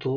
2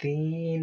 3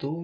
2